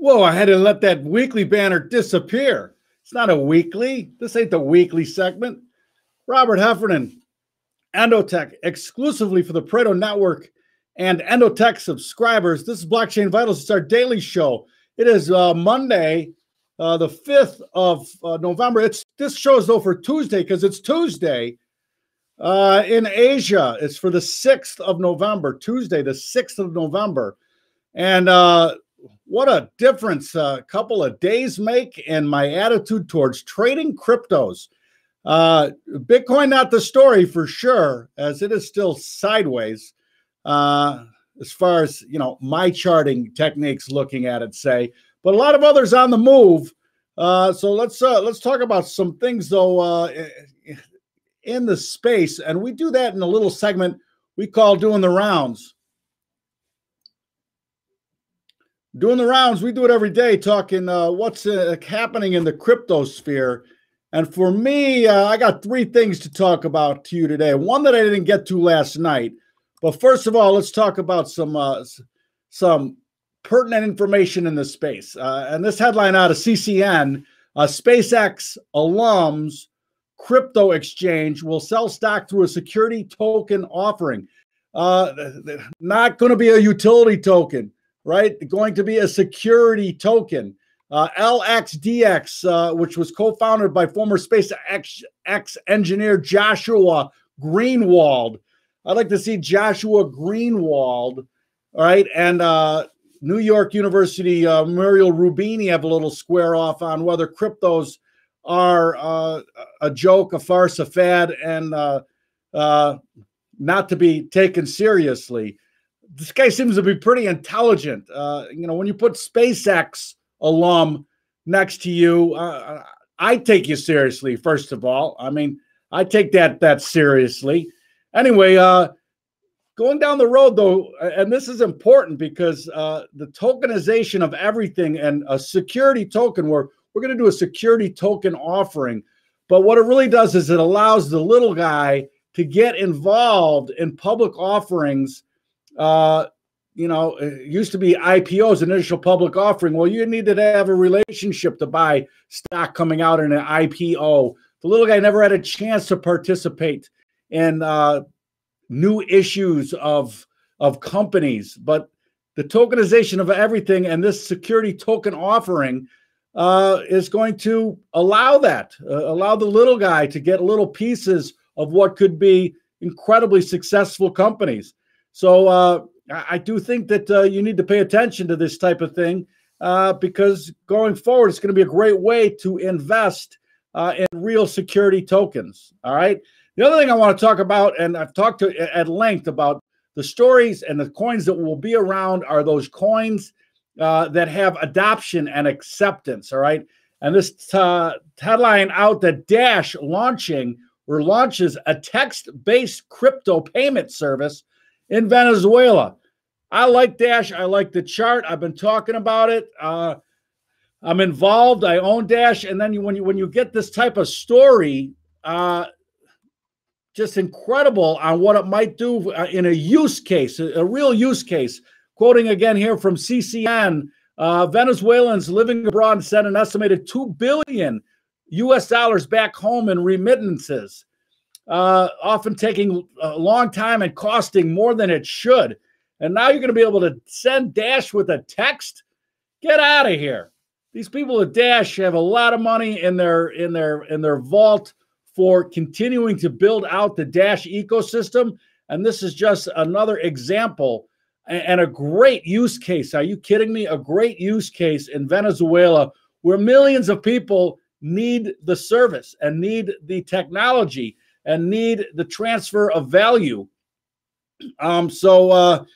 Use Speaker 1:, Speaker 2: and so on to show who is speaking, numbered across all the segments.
Speaker 1: Whoa, I had to let that weekly banner disappear. It's not a weekly. This ain't the weekly segment. Robert Heffernan, Endotech, exclusively for the Pareto Network and Endotech subscribers. This is Blockchain Vitals. It's our daily show. It is Monday, the 5th of November. This show is though for Tuesday because it's Tuesday in Asia. It's for the 6th of November, Tuesday, the 6th of November. And what a difference a couple of days make in my attitude towards trading cryptos. Bitcoin, not the story for sure, as it is still sideways as far as, my charting techniques looking at it, say, but a lot of others on the move. So let's talk about some things though in the space, and we do that in a little segment we call Doing the Rounds. Doing the rounds, we do it every day, talking what's happening in the crypto sphere. And for me, I got three things to talk about to you today. One that I didn't get to last night. But first of all, let's talk about some pertinent information in the space. And this headline out of CCN, SpaceX alums crypto exchange will sell stock through a security token offering. Not going to be a utility token. Right? Going to be a security token. LXDX, which was co-founded by former SpaceX engineer Joshua Greenwald. I'd like to see Joshua Greenwald, all right, and New York University Muriel Rubini have a little square off on whether cryptos are a joke, a farce, a fad, and not to be taken seriously. This guy seems to be pretty intelligent. When you put SpaceX alum next to you, I take you seriously, first of all. I mean, I take that seriously. Anyway, going down the road, though, and this is important because the tokenization of everything and a security token, we're going to do a security token offering. But what it really does is it allows the little guy to get involved in public offerings. It used to be IPOs, initial public offering. Well, you needed to have a relationship to buy stock coming out in an IPO. The little guy never had a chance to participate in new issues of companies. But the tokenization of everything and this security token offering is going to allow that, allow the little guy to get little pieces of what could be incredibly successful companies. So I do think that you need to pay attention to this type of thing because going forward, it's going to be a great way to invest in real security tokens. All right. The other thing I want to talk about, and I've talked at length about the stories and the coins that will be around, are those coins that have adoption and acceptance. All right. And this headline out that Dash launches a text-based crypto payment service in Venezuela. I like Dash. I like the chart. I've been talking about it. I'm involved. I own Dash. And then when you get this type of story, just incredible on what it might do in a use case, a real use case. Quoting again here from CCN, Venezuelans living abroad sent an estimated $2 billion back home in remittances. Often taking a long time and costing more than it should. And now you're going to be able to send Dash with a text? Get out of here. These people at Dash have a lot of money in their vault for continuing to build out the Dash ecosystem. And this is just another example and a great use case. Are you kidding me? A great use case in Venezuela where millions of people need the service and need the technology and need the transfer of value. So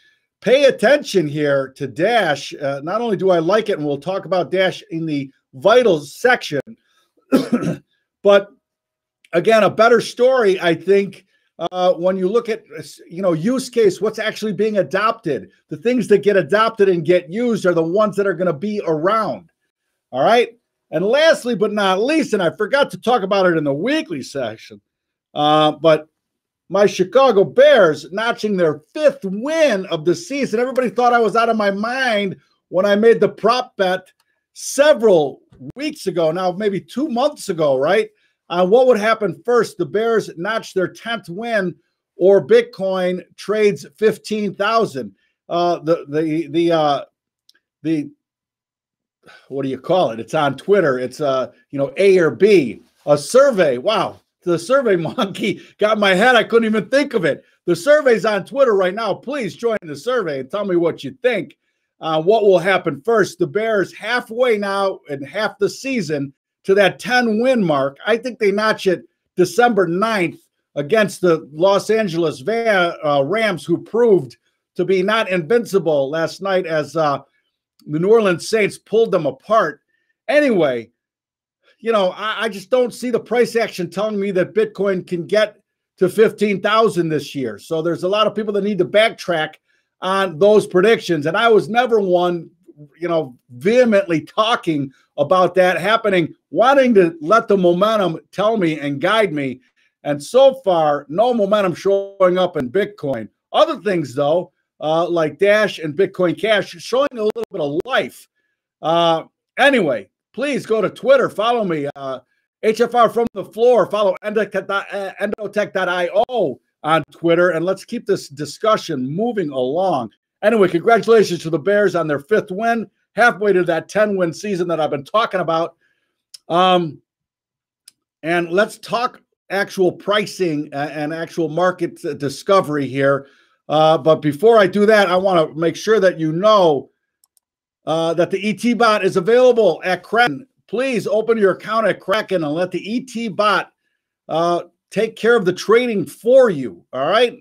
Speaker 1: pay attention here to Dash. Not only do I like it, and we'll talk about Dash in the vitals section, but again, a better story, I think, when you look at, use case, what's actually being adopted. The things that get adopted and get used are the ones that are going to be around. All right. And lastly, but not least, and I forgot to talk about it in the weekly section, but my Chicago Bears notching their 5th win of the season. Everybody thought I was out of my mind when I made the prop bet several weeks ago, now maybe 2 months ago, right? What would happen first? The Bears notch their 10th win, or Bitcoin trades 15,000. The what do you call it? It's on Twitter. It's A or B, a survey. Wow, the survey monkey got my head. I couldn't even think of it. The survey's on Twitter right now. Please join the survey and tell me what you think. What will happen first? The Bears halfway now and half the season to that 10-win mark. I think they notch it December 9th against the Los Angeles Rams, who proved to be not invincible last night as the New Orleans Saints pulled them apart. Anyway, I just don't see the price action telling me that Bitcoin can get to 15,000 this year. So there's a lot of people that need to backtrack on those predictions. And I was never one, vehemently talking about that happening, wanting to let the momentum tell me and guide me. And so far, no momentum showing up in Bitcoin. Other things, though, like Dash and Bitcoin Cash, showing a little bit of life. Anyway, please go to Twitter. Follow me. HFR from the floor. Follow endotech.io on Twitter. And let's keep this discussion moving along. Anyway, congratulations to the Bears on their 5th win, halfway to that 10-win season that I've been talking about. And let's talk actual pricing and actual market discovery here. But before I do that, I want to make sure that you know that the ET bot is available at Kraken. Please open your account at Kraken and let the ET bot take care of the trading for you. All right.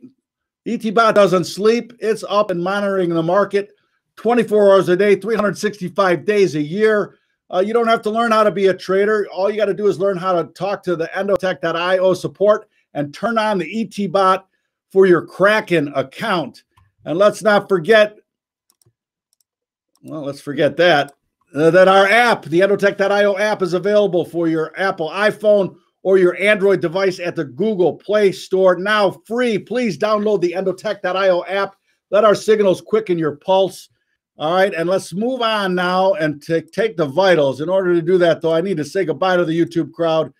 Speaker 1: ET bot doesn't sleep. It's up and monitoring the market 24 hours a day, 365 days a year. You don't have to learn how to be a trader. All you got to do is learn how to talk to the endotech.io support and turn on the ET bot for your Kraken account. And let's not forget, let's forget that our app, the endotech.io app, is available for your Apple iPhone or your Android device at the Google Play Store. Now free. Please download the endotech.io app. Let our signals quicken your pulse. All right, and let's move on now and take the vitals. In order to do that, though, I need to say goodbye to the YouTube crowd,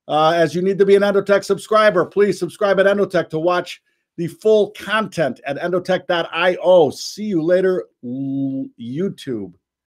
Speaker 1: as you need to be an Endotech subscriber. Please subscribe at Endotech to watch the full content at endotech.io. See you later, YouTube.